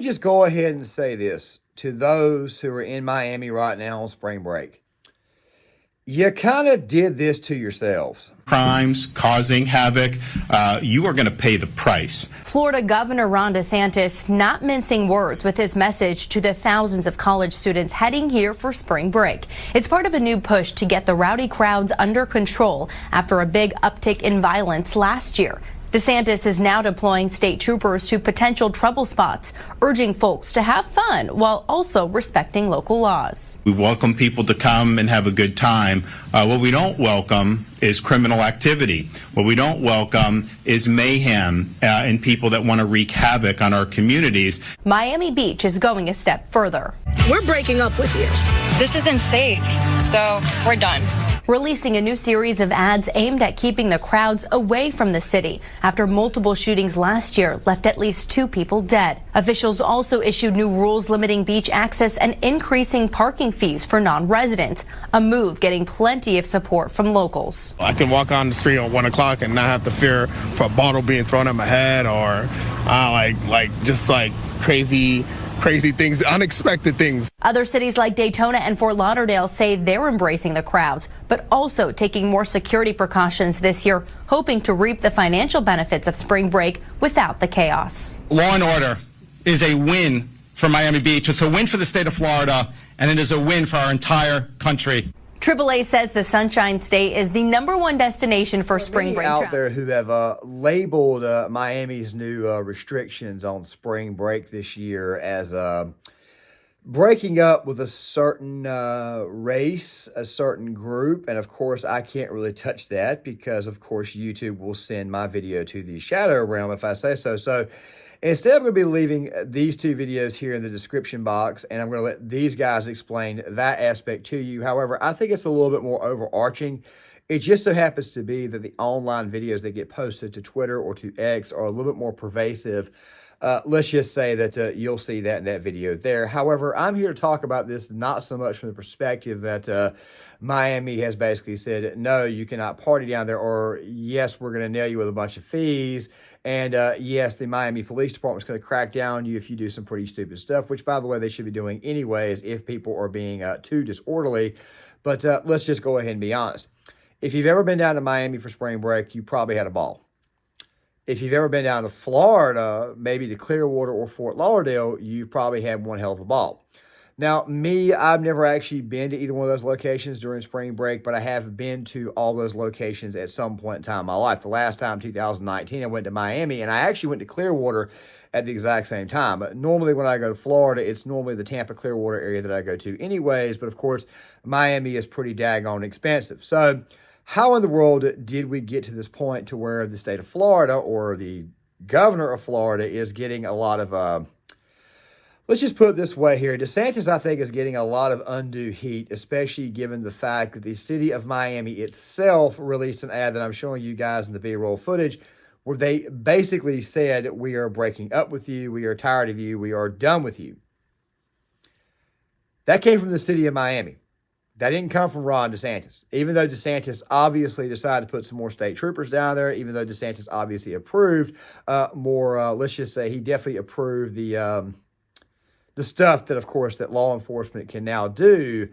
just go ahead and say this to those who are in Miami right now on spring break. You kind of did this to yourselves. Crimes causing havoc, you are going to pay the price. Florida Governor Ron DeSantis not mincing words with his message to the thousands of college students heading here for spring break. It's part of a new push to get the rowdy crowds under control after a big uptick in violence last year. DeSantis is now deploying state troopers to potential trouble spots, urging folks to have fun while also respecting local laws. We welcome people to come and have a good time. What we don't welcome is criminal activity. What we don't welcome is mayhem and people that want to wreak havoc on our communities. Miami Beach is going a step further. We're breaking up with you. This isn't safe, so we're done. Releasing a new series of ads aimed at keeping the crowds away from the city after multiple shootings last year left at least 2 people dead. Officials also issued new rules limiting beach access and increasing parking fees for non-residents, a move getting plenty of support from locals. I can walk on the street at 1 o'clock and not have to fear for a bottle being thrown at my head or just crazy things, unexpected things. Other cities like Daytona and Fort Lauderdale say they're embracing the crowds, but also taking more security precautions this year, hoping to reap the financial benefits of spring break without the chaos. Law and order is a win for Miami Beach. It's a win for the state of Florida, and it is a win for our entire country. AAA says the Sunshine State is the #1 destination for spring break out there who have labeled Miami's new restrictions on spring break this year as breaking up with a certain race, a certain group. And of course, I can't really touch that because, of course, YouTube will send my video to the shadow realm if I say so. So instead, I'm going to be leaving these 2 videos here in the description box, and I'm going to let these guys explain that aspect to you. However, I think it's a little bit more overarching. It just so happens to be that the online videos that get posted to Twitter or to X are a little bit more pervasive. Let's just say that you'll see that in that video there. However, I'm here to talk about this not so much from the perspective that Miami has basically said, no, you cannot party down there, or yes, we're going to nail you with a bunch of fees. And yes, the Miami Police Department is going to crack down on you if you do some pretty stupid stuff, which, by the way, they should be doing anyways if people are being too disorderly. But let's just go ahead and be honest. If you've ever been down to Miami for spring break, you probably had a ball. If you've ever been down to Florida, maybe to Clearwater or Fort Lauderdale, you probably had one hell of a ball. Now, me, I've never actually been to either one of those locations during spring break, but I have been to all those locations at some point in time in my life. The last time, 2019, I went to Miami, and I actually went to Clearwater at the exact same time. But normally when I go to Florida, it's normally the Tampa Clearwater area that I go to anyways. But of course, Miami is pretty daggone expensive. So how in the world did we get to this point to where the state of Florida or the governor of Florida is getting a lot of, let's just put it this way here. DeSantis, I think, is getting a lot of undue heat, especially given the fact that the city of Miami itself released an ad that I'm showing you guys in the B-roll footage where they basically said, we are breaking up with you. We are tired of you. We are done with you. That came from the city of Miami. That didn't come from Ron DeSantis. Even though DeSantis obviously decided to put some more state troopers down there, even though DeSantis obviously approved more, let's just say he definitely approved the stuff that, of course, that law enforcement can now do,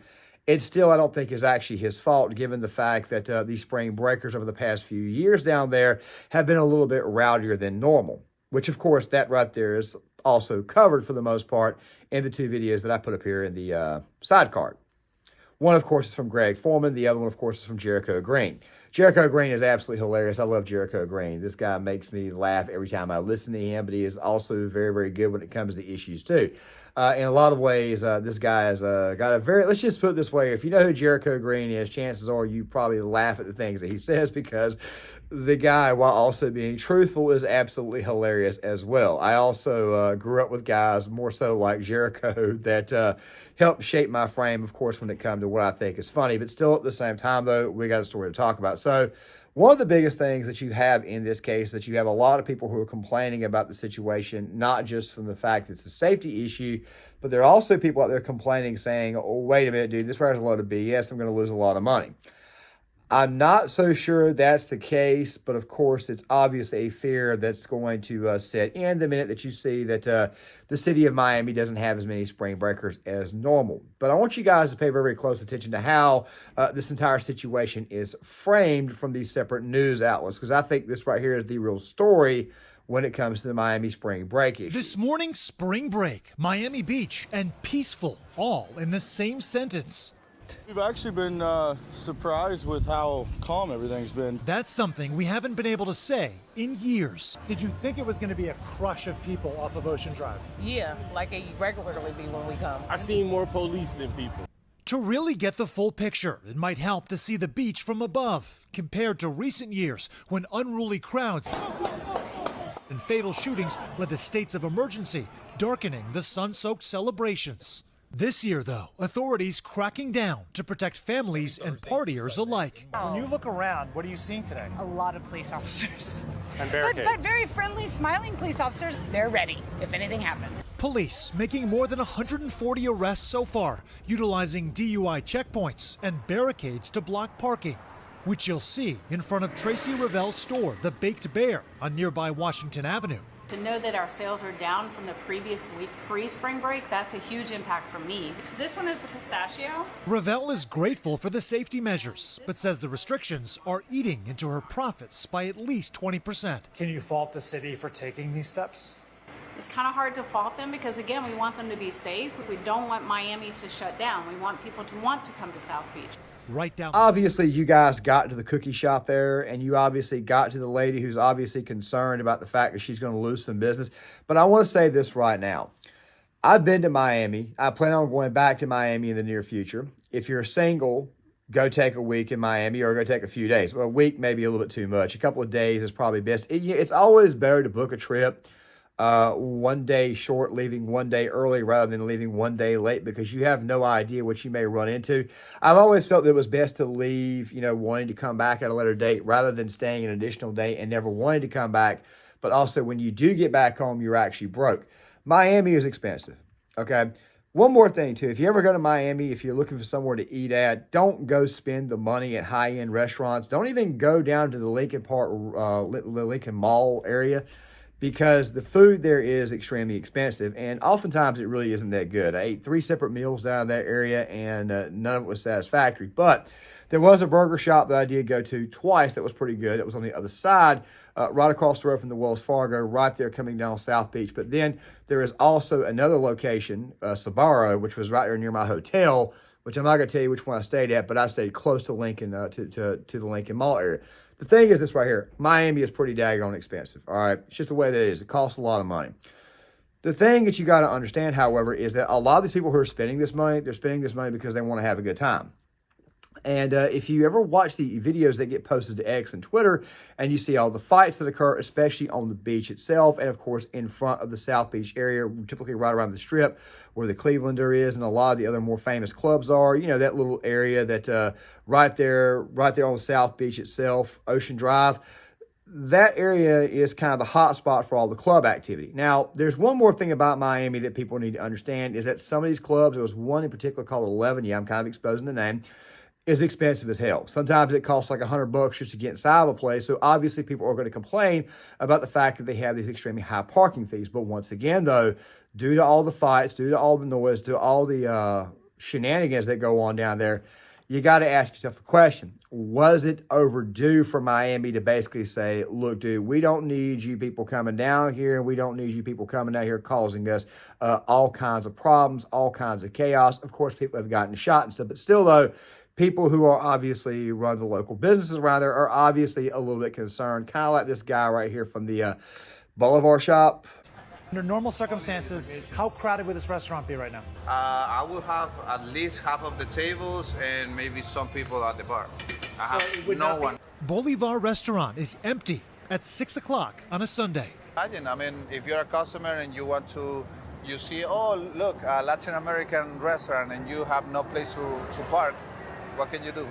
it still, I don't think, is actually his fault, given the fact that these spring breakers over the past few years down there have been a little bit rowdier than normal, which, of course, that right there is also covered for the most part in the 2 videos that I put up here in the side card. One, of course, is from Greg Foreman. The other one, of course, is from Jericho Green. Jericho Green is absolutely hilarious. I love Jericho Green. This guy makes me laugh every time I listen to him, but he is also very, very good when it comes to issues, too. In a lot of ways, this guy has got a very, let's just put it this way. If you know who Jericho Green is, chances are you probably laugh at the things that he says because the guy, while also being truthful, is absolutely hilarious as well. I also grew up with guys more so like Jericho that helped shape my frame, of course, when it comes to what I think is funny. But still, at the same time, though, we got a story to talk about. So one of the biggest things that you have in this case, that you have a lot of people who are complaining about the situation, not just from the fact it's a safety issue, but there are also people out there complaining, saying, oh, wait a minute, dude, this requires a lot of BS. I'm going to lose a lot of money. I'm not so sure that's the case, but of course, it's obviously a fear that's going to set in the minute that you see that the city of Miami doesn't have as many spring breakers as normal. But I want you guys to pay very, very close attention to how this entire situation is framed from these separate news outlets, because I think this right here is the real story when it comes to the Miami spring break issue. This morning, spring break, Miami Beach, and peaceful, all in the same sentence. We've actually been surprised with how calm everything's been. That's something we haven't been able to say in years. Did you think it was going to be a crush of people off of Ocean Drive? Yeah, like it regularly be when we come. I've seen more police than people. To really get the full picture, it might help to see the beach from above, compared to recent years when unruly crowds and fatal shootings led to states of emergency, darkening the sun-soaked celebrations. This year, though, authorities cracking down to protect families and partiers alike. When you look around, what are you seeing today? A lot of police officers. And barricades. But very friendly, smiling police officers. They're ready if anything happens. Police making more than 140 arrests so far, utilizing DUI checkpoints and barricades to block parking, which you'll see in front of Tracy Ravel's store, The Baked Bear, on nearby Washington Avenue. To know that our sales are down from the previous week pre-spring break, that's a huge impact for me. This one is the pistachio. Ravel is grateful for the safety measures, but says the restrictions are eating into her profits by at least 20%. Can you fault the city for taking these steps? It's kind of hard to fault them because, again, we want them to be safe. We don't want Miami to shut down. We want people to want to come to South Beach. Right down. Obviously, you guys got to the cookie shop there, and you obviously got to the lady who's obviously concerned about the fact that she's going to lose some business. But I want to say this right now. I've been to Miami. I plan on going back to Miami in the near future. If you're single, go take a week in Miami or go take a few days. Well, a week may be a little bit too much. A couple of days is probably best. It's always better to book a trip 1 day short, leaving 1 day early rather than leaving 1 day late, because you have no idea what you may run into. I've always felt that it was best to leave, wanting to come back at a later date rather than staying an additional day and never wanting to come back. But also, when you do get back home, you're actually broke. Miami is expensive. Okay. One more thing too, if you ever go to Miami, if you're looking for somewhere to eat at, don't go spend the money at high-end restaurants. Don't even go down to the Lincoln Mall area, because the food there is extremely expensive, and oftentimes it really isn't that good. I ate 3 separate meals down in that area, and none of it was satisfactory. But there was a burger shop that I did go to twice that was pretty good. That was on the other side, right across the road from the Wells Fargo, right there coming down South Beach. But then there is also another location, Sbarro, which was right there near my hotel, which I'm not going to tell you which one I stayed at, but I stayed close to Lincoln, to the Lincoln Mall area. The thing is this right here. Miami is pretty daggone expensive, all right? It's just the way that it is. It costs a lot of money. The thing that you got to understand, however, is that a lot of these people who are spending this money, they're spending this money because they want to have a good time. And if you ever watch the videos that get posted to X and Twitter, and you see all the fights that occur, especially on the beach itself, and of course in front of the South Beach area, typically right around the Strip where the Clevelander is and a lot of the other more famous clubs are, that little area that right there on the South Beach itself, Ocean Drive, that area is kind of the hot spot for all the club activity. Now, there's one more thing about Miami that people need to understand, is that some of these clubs, there was one in particular called 11, I'm kind of exposing the name, is expensive as hell. Sometimes it costs like $100 just to get inside of a place. So obviously people are going to complain about the fact that they have these extremely high parking fees. But once again, though, due to all the fights, due to all the noise, due to all the shenanigans that go on down there, you got to ask yourself a question. Was it overdue for Miami to basically say, look, dude, we don't need you people coming down here, and we don't need you people coming down here causing us all kinds of problems, all kinds of chaos. Of course, people have gotten shot and stuff, but still, though, people who are obviously run the local businesses around there are obviously a little bit concerned, kind of like this guy right here from the Boulevard shop. Under normal circumstances, how crowded would this restaurant be right now? I will have at least half of the tables and maybe some people at the bar. I have no one. Bolivar restaurant is empty at 6 o'clock on a Sunday. Imagine, if you're a customer and you want to, you see, oh, look, a Latin American restaurant, and you have no place to park, what can you do?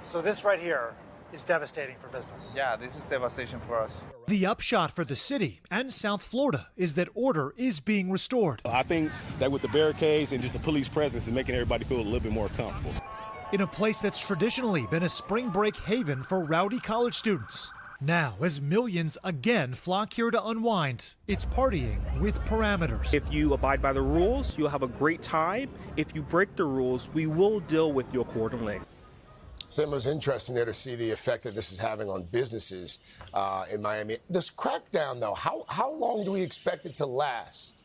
So this right here is devastating for business. Yeah, this is devastation for us. The upshot for the city and South Florida is that order is being restored. I think that with the barricades and just the police presence is making everybody feel a little bit more comfortable. in a place that's traditionally been a spring break haven for rowdy college students. Now, as millions again flock here to unwind, it's partying with parameters. If you abide by the rules, you'll have a great time. If you break the rules, we will deal with you accordingly. So it was interesting there to see the effect that this is having on businesses in Miami. This crackdown, though, how long do we expect it to last?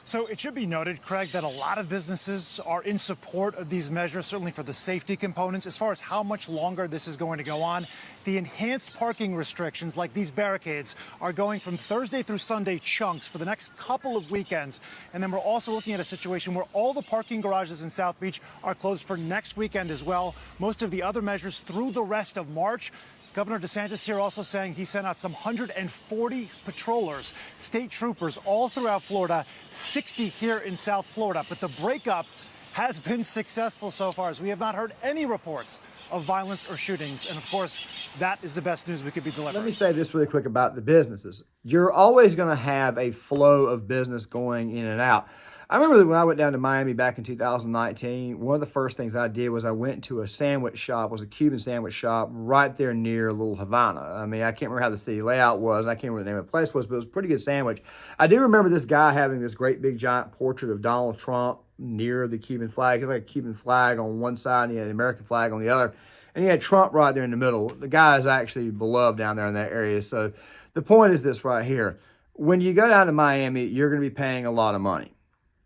So it should be noted, Craig, that a lot of businesses are in support of these measures, certainly for the safety components. As far as how much longer this is going to go on, the enhanced parking restrictions, like these barricades, are going from Thursday through Sunday chunks for the next couple of weekends. And then we're also looking at a situation where all the parking garages in South Beach are closed for next weekend as well. Most of the other measures through the rest of March. Governor DeSantis here also saying he sent out some 140 patrollers, state troopers all throughout Florida, 60 here in South Florida. But the breakup has been successful so far, as we have not heard any reports of violence or shootings. And of course, that is the best news we could be delivering. Let me say this really quick about the businesses. You're always going to have a flow of business going in and out. I remember that when I went down to Miami back in 2019, one of the first things I did was I went to a sandwich shop. It was a Cuban sandwich shop right there near Little Havana. I mean, I can't remember how the city layout was. I can't remember the name of the place was, but it was a pretty good sandwich. I do remember this guy having this great big giant portrait of Donald Trump near the Cuban flag. It was like a Cuban flag on one side and he had an American flag on the other. And he had Trump right there in the middle. The guy is actually beloved down there in that area. So the point is this right here. When you go down to Miami, you're going to be paying a lot of money.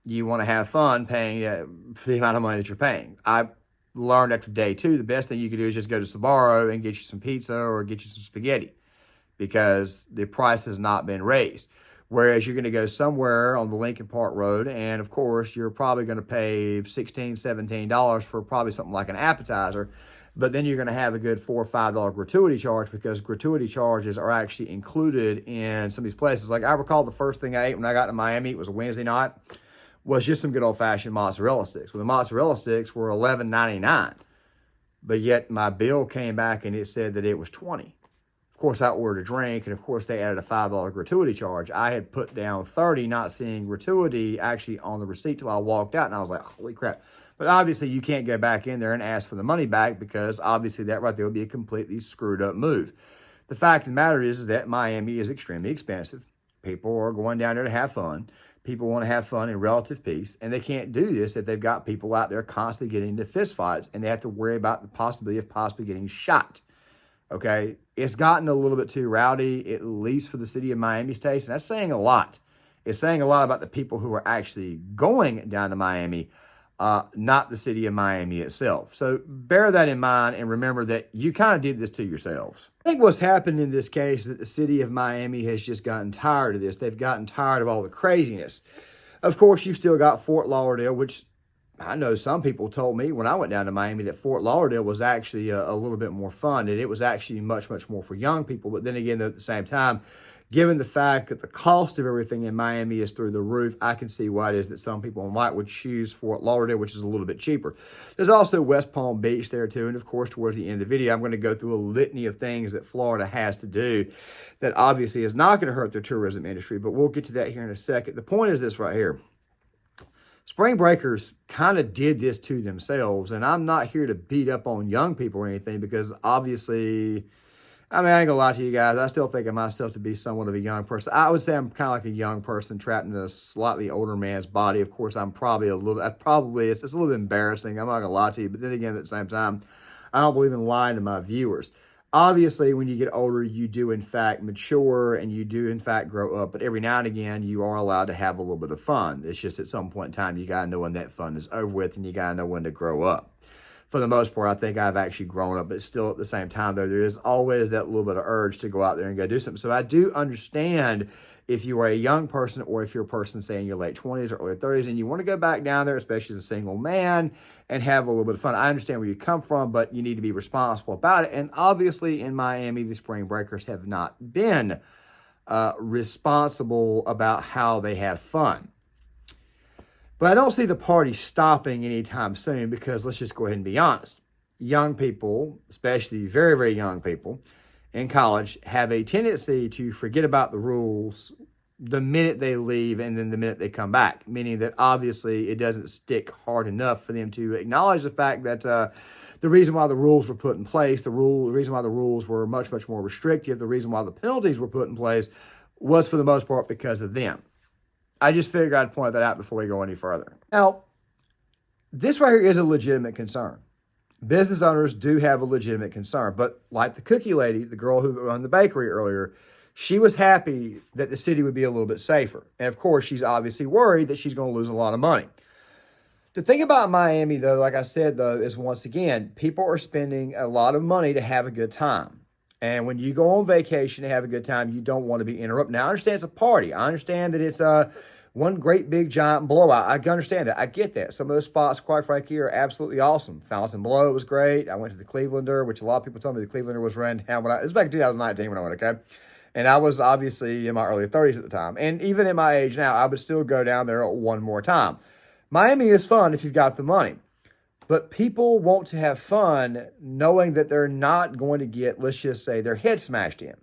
You want to have fun paying for the amount of money that you're paying. I learned after day 2, the best thing you could do is just go to Sbarro and get you some pizza or get you some spaghetti because the price has not been raised. Whereas you're going to go somewhere on the Lincoln Park Road, and of course, you're probably going to pay $16, $17 for probably something like an appetizer. But then you're going to have a good $4 or $5 gratuity charge because gratuity charges are actually included in some of these places. Like I recall the first thing I ate when I got to Miami, it was a Wednesday night, was just some good old-fashioned mozzarella sticks. Well, the mozzarella sticks were $11.99, but yet my bill came back and it said that it was $20. Of course, I ordered a drink, and of course, they added a $5 gratuity charge. I had put down $30, not seeing gratuity actually on the receipt till I walked out, and I was like, holy crap. But obviously, you can't go back in there and ask for the money back because obviously that right there would be a completely screwed-up move. The fact of the matter is that Miami is extremely expensive. People are going down there to have fun. People want to have fun in relative peace, and they can't do this if they've got people out there constantly getting into fistfights, and they have to worry about the possibility of possibly getting shot. Okay? It's gotten a little bit too rowdy, at least for the city of Miami's taste, and that's saying a lot. It's saying a lot about the people who are actually going down to Miami, not the city of Miami itself. So bear that in mind and remember that you kind of did this to yourselves. I think what's happened in this case is that the city of Miami has just gotten tired of this. They've gotten tired of all the craziness. Of course, you've still got Fort Lauderdale, which I know some people told me when I went down to Miami that Fort Lauderdale was actually a little bit more fun, and it was actually much, much more for young people. But then again, at the same time, given the fact that the cost of everything in Miami is through the roof, I can see why it is that some people might would choose Fort Lauderdale, which is a little bit cheaper. There's also West Palm Beach there too. And of course, towards the end of the video, I'm going to go through a litany of things that Florida has to do that obviously is not going to hurt their tourism industry, but we'll get to that here in a second. The point is this right here. Spring breakers kind of did this to themselves, and I'm not here to beat up on young people or anything because obviously, I mean, I ain't gonna lie to you guys, I still think of myself to be somewhat of a young person. I would say I'm kind of like a young person trapped in a slightly older man's body. Of course, I'm probably a little, it's just a little bit embarrassing. I'm not gonna lie to you, but then again, at the same time, I don't believe in lying to my viewers. Obviously, when you get older, you do, in fact, mature and you do, in fact, grow up. But every now and again, you are allowed to have a little bit of fun. It's just at some point in time, you got to know when that fun is over with and you got to know when to grow up. For the most part, I think I've actually grown up. But still, at the same time, though, there is always that little bit of urge to go out there and go do something. So I do understand if you are a young person or if you're a person, say, in your late 20s or early 30s, and you want to go back down there, especially as a single man, and have a little bit of fun. I understand where you come from, but you need to be responsible about it. And obviously, in Miami, the spring breakers have not been responsible about how they have fun. But I don't see the party stopping anytime soon because let's just go ahead and be honest. Young people, especially very, very young people in college, have a tendency to forget about the rules the minute they leave and then the minute they come back, meaning that obviously it doesn't stick hard enough for them to acknowledge the fact that the reason why the rules were put in place, the reason why the rules were much, much more restrictive, the reason why the penalties were put in place was for the most part because of them. I just figured I'd point that out before we go any further. Now, this right here is a legitimate concern. Business owners do have a legitimate concern, but like the cookie lady, the girl who owned the bakery earlier, she was happy that the city would be a little bit safer. And of course, she's obviously worried that she's going to lose a lot of money. The thing about Miami, though, like I said, though, is once again, people are spending a lot of money to have a good time. And when you go on vacation to have a good time, you don't want to be interrupted. Now, I understand it's a party. I understand that it's one great big giant blowout. I understand that. I get that. Some of those spots, quite frankly, are absolutely awesome. Fontainebleau was great. I went to the Clevelander, which a lot of people told me the Clevelander was run down. It was back in 2019 when I went, okay? And I was obviously in my early 30s at the time. And even in my age now, I would still go down there one more time. Miami is fun if you've got the money. But people want to have fun knowing that they're not going to get, let's just say, their head smashed in.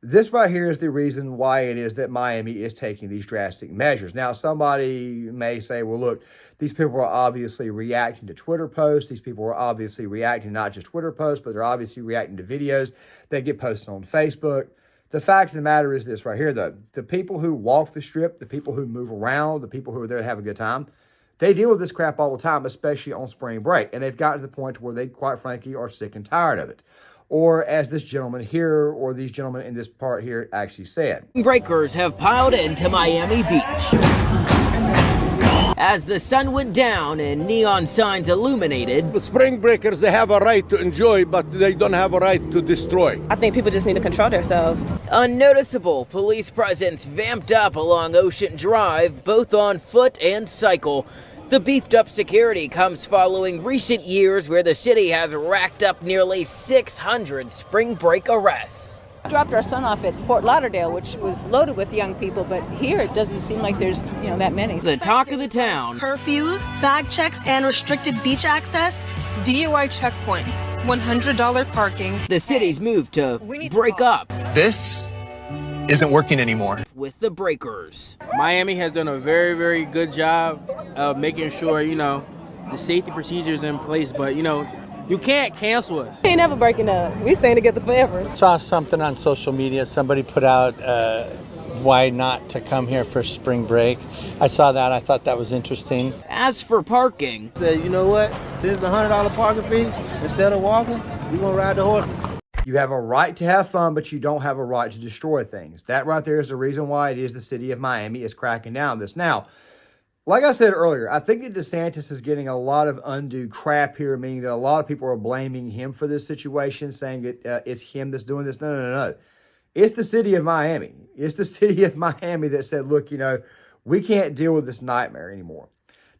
This right here is the reason why it is that Miami is taking these drastic measures. Now, somebody may say, well, look, these people are obviously reacting to Twitter posts. These people are obviously reacting not just Twitter posts, but they're obviously reacting to videos that get posted on Facebook. The fact of the matter is this right here, though. The people who walk the strip, the people who move around, the people who are there to have a good time, they deal with this crap all the time, especially on spring break. And they've gotten to the point where they, quite frankly, are sick and tired of it. Or as this gentleman here, or these gentlemen in this part here actually said. Breakers have piled into Miami Beach. As the sun went down and neon signs illuminated. The spring breakers, they have a right to enjoy, but they don't have a right to destroy. I think people just need to control themselves. Unnoticeable police presence vamped up along Ocean Drive, both on foot and cycle. The beefed up security comes following recent years where the city has racked up nearly 600 spring break arrests. Dropped our son off at Fort Lauderdale, which was loaded with young people, but here it doesn't seem like there's, that many. The talk of the town. Curfews, bag checks, and restricted beach access. DUI checkpoints, $100 parking. The city's move to break up. This isn't working anymore. With the breakers. Miami has done a very, very good job of making sure, the safety procedures in place, but, you can't cancel us. We ain't never breaking up. We staying together forever. Saw something on social media. Somebody put out why not to come here for spring break. I saw that. I thought that was interesting. As for parking. Said, you know what? Since the $100 parking fee, instead of walking, we're going to ride the horses. You have a right to have fun, but you don't have a right to destroy things. That right there is the reason why it is the city of Miami is cracking down on this. Now, like I said earlier, I think that DeSantis is getting a lot of undue crap here, meaning that a lot of people are blaming him for this situation, saying that it's him that's doing this. No. It's the city of Miami. It's the city of Miami that said, look, we can't deal with this nightmare anymore.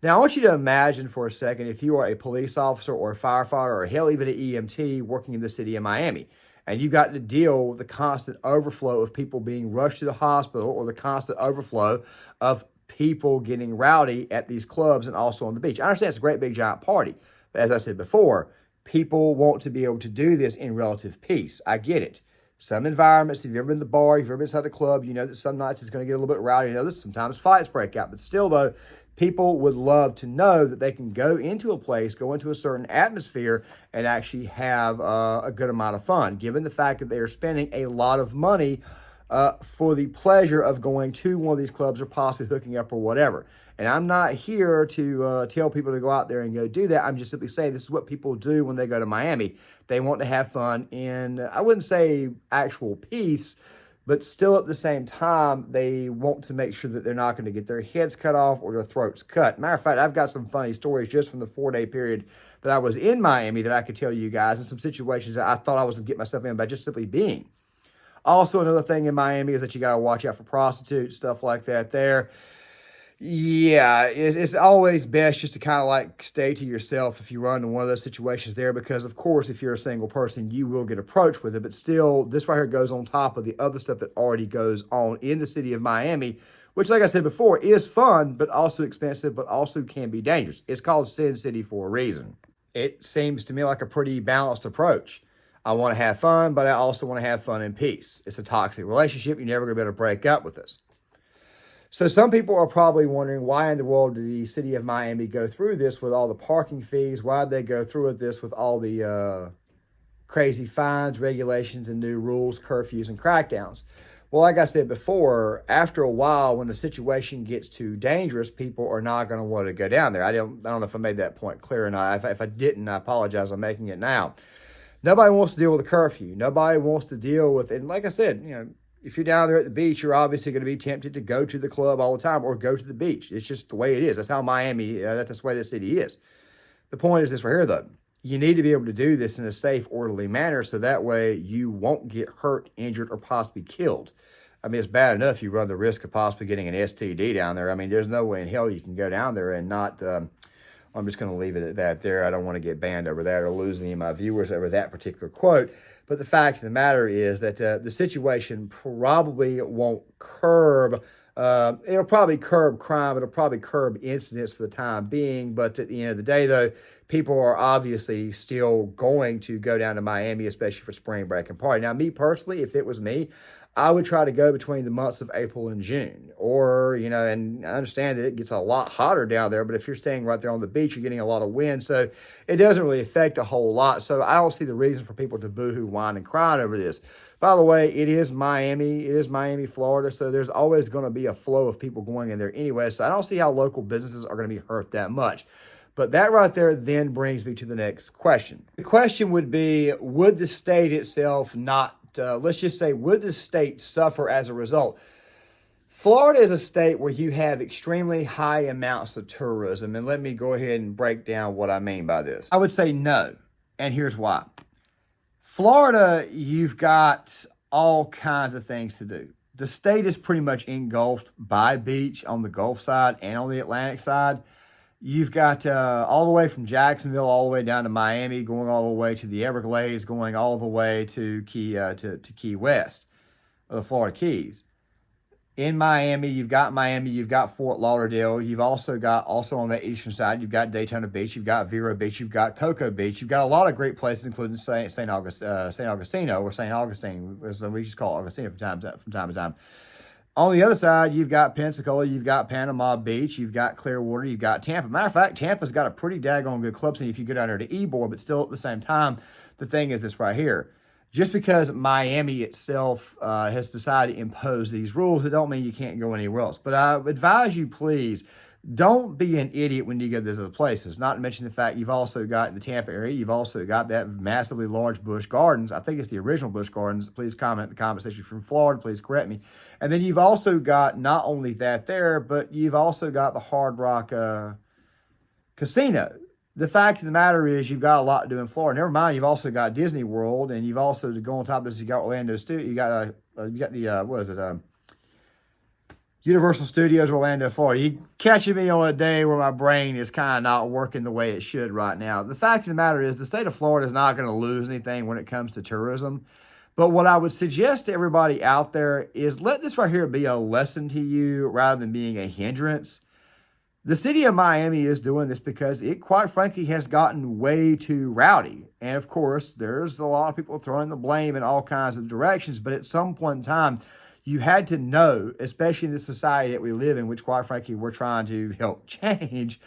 Now, I want you to imagine for a second if you are a police officer or a firefighter or hell, even an EMT working in the city of Miami, and you got to deal with the constant overflow of people being rushed to the hospital or the constant overflow of people getting rowdy at these clubs and also on the beach. I understand it's a great big giant party, but as I said before, people want to be able to do this in relative peace. I get it. Some environments, if you've ever been to the bar, if you've ever been inside the club, you know that some nights it's going to get a little bit rowdy. You know that sometimes fights break out, but still though, people would love to know that they can go into a place, go into a certain atmosphere, and actually have a good amount of fun, given the fact that they are spending a lot of money for the pleasure of going to one of these clubs or possibly hooking up or whatever. And I'm not here to tell people to go out there and go do that. I'm just simply saying this is what people do when they go to Miami. They want to have fun in, I wouldn't say actual peace, but still at the same time, they want to make sure that they're not going to get their heads cut off or their throats cut. Matter of fact, I've got some funny stories just from the 4-day period that I was in Miami that I could tell you guys, and some situations that I thought I was going to get myself in by just simply being. Also, another thing in Miami is that you got to watch out for prostitutes, stuff like that there. Yeah, it's always best just to kind of like stay to yourself if you run into one of those situations there, because of course, if you're a single person, you will get approached with it. But still, this right here goes on top of the other stuff that already goes on in the city of Miami, which, like I said before, is fun, but also expensive, but also can be dangerous. It's called Sin City for a reason. It seems to me like a pretty balanced approach. I want to have fun, but I also want to have fun in peace. It's a toxic relationship. You're never going to be able to break up with us. So some people are probably wondering, why in the world did the city of Miami go through this with all the parking fees? Why did they go through with this with all the crazy fines, regulations, and new rules, curfews, and crackdowns? Well, like I said before, after a while, when the situation gets too dangerous, people are not going to want to go down there. I don't know if I made that point clear or not. If I didn't, I apologize. I'm making it now. Nobody wants to deal with a curfew. Nobody wants to deal with, and like I said, if you're down there at the beach, you're obviously going to be tempted to go to the club all the time or go to the beach. It's just the way it is. That's how Miami, that's the way the city is. The point is this right here, though. You need to be able to do this in a safe, orderly manner so that way you won't get hurt, injured, or possibly killed. I mean, it's bad enough you run the risk of possibly getting an STD down there. I mean, there's no way in hell you can go down there and not... I'm just going to leave it at that there. I don't want to get banned over that or lose any of my viewers over that particular quote. But the fact of the matter is that the situation probably won't curb... it'll probably curb crime. It'll probably curb incidents for the time being. But at the end of the day, though, people are obviously still going to go down to Miami, especially for spring break and party. Now, me personally, if it was me, I would try to go between the months of April and June. Or, and I understand that it gets a lot hotter down there, but if you're staying right there on the beach, you're getting a lot of wind. So it doesn't really affect a whole lot. So I don't see the reason for people to boohoo, whine, and cry over this. By the way, it is Miami. It is Miami, Florida. So there's always going to be a flow of people going in there anyway. So I don't see how local businesses are going to be hurt that much. But that right there then brings me to the next question. The question would be, would the state itself not, let's just say, would the state suffer as a result? Florida is a state where you have extremely high amounts of tourism. And let me go ahead and break down what I mean by this. I would say no. And here's why. Florida, you've got all kinds of things to do. The state is pretty much engulfed by beach on the Gulf side and on the Atlantic side. You've got all the way from Jacksonville all the way down to Miami, going all the way to the Everglades, going all the way to Key West, the Florida Keys. In Miami, you've got Fort Lauderdale. You've also got, on the eastern side, you've got Daytona Beach, you've got Vero Beach, you've got Cocoa Beach. You've got a lot of great places, including St. Augustino, or St. Augustine, as we just call it Augustino from time to time. On the other side, you've got Pensacola, you've got Panama Beach, you've got Clearwater, you've got Tampa. Matter of fact, Tampa's got a pretty daggone good club scene if you go down there to Ybor, but still at the same time, the thing is this right here. Just because Miami itself has decided to impose these rules, it don't mean you can't go anywhere else. But I advise you, please, don't be an idiot when you go to those other places. Not to mention the fact you've also got in the Tampa area, you've also got that massively large Busch Gardens. I think it's the original Busch Gardens. Please comment in the comment section if you're from Florida. Please correct me. And then you've also got not only that there, but you've also got the Hard Rock Casino. The fact of the matter is you've got a lot to do in Florida. Never mind, you've also got Disney World, and you've also, to go on top of this, you got Orlando Studio. You got the Universal Studios Orlando, Florida. You catching me on a day where my brain is kind of not working the way it should right now. The fact of the matter is the state of Florida is not going to lose anything when it comes to tourism. But what I would suggest to everybody out there is let this right here be a lesson to you rather than being a hindrance. The city of Miami is doing this because it, quite frankly, has gotten way too rowdy. And, of course, there's a lot of people throwing the blame in all kinds of directions. But at some point in time, you had to know, especially in the society that we live in, which, quite frankly, we're trying to help change,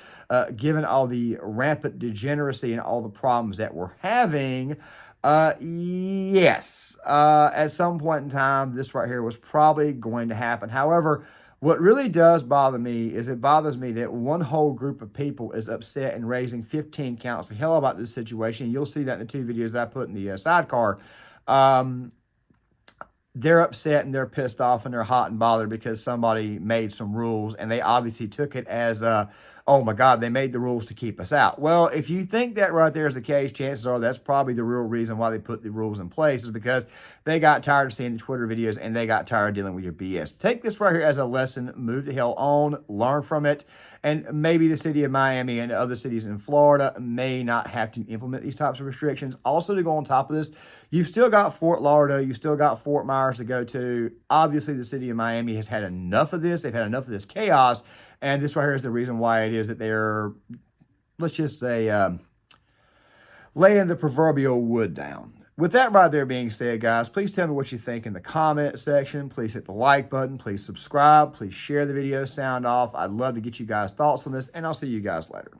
given all the rampant degeneracy and all the problems that we're having. Yes, at some point in time, this right here was probably going to happen. However, what really does bother me is it bothers me that one whole group of people is upset and raising 15 counts of hell about this situation. You'll see that in the two videos that I put in the sidecar. They're upset and they're pissed off and they're hot and bothered because somebody made some rules and they obviously took it as oh my God, they made the rules to keep us out. Well, if you think that right there is the case, chances are that's probably the real reason why they put the rules in place is because they got tired of seeing the Twitter videos and they got tired of dealing with your BS. Take this right here as a lesson, move the hell on, learn from it, and maybe the city of Miami and other cities in Florida may not have to implement these types of restrictions. Also, to go on top of this, you've still got Fort Lauderdale, you've still got Fort Myers to go to. Obviously, the city of Miami has had enough of this. They've had enough of this chaos. And this right here is the reason why it is that they're, let's just say, laying the proverbial wood down. With that right there being said, guys, please tell me what you think in the comment section. Please hit the like button. Please subscribe. Please share the video, sound off. I'd love to get you guys' thoughts on this, and I'll see you guys later.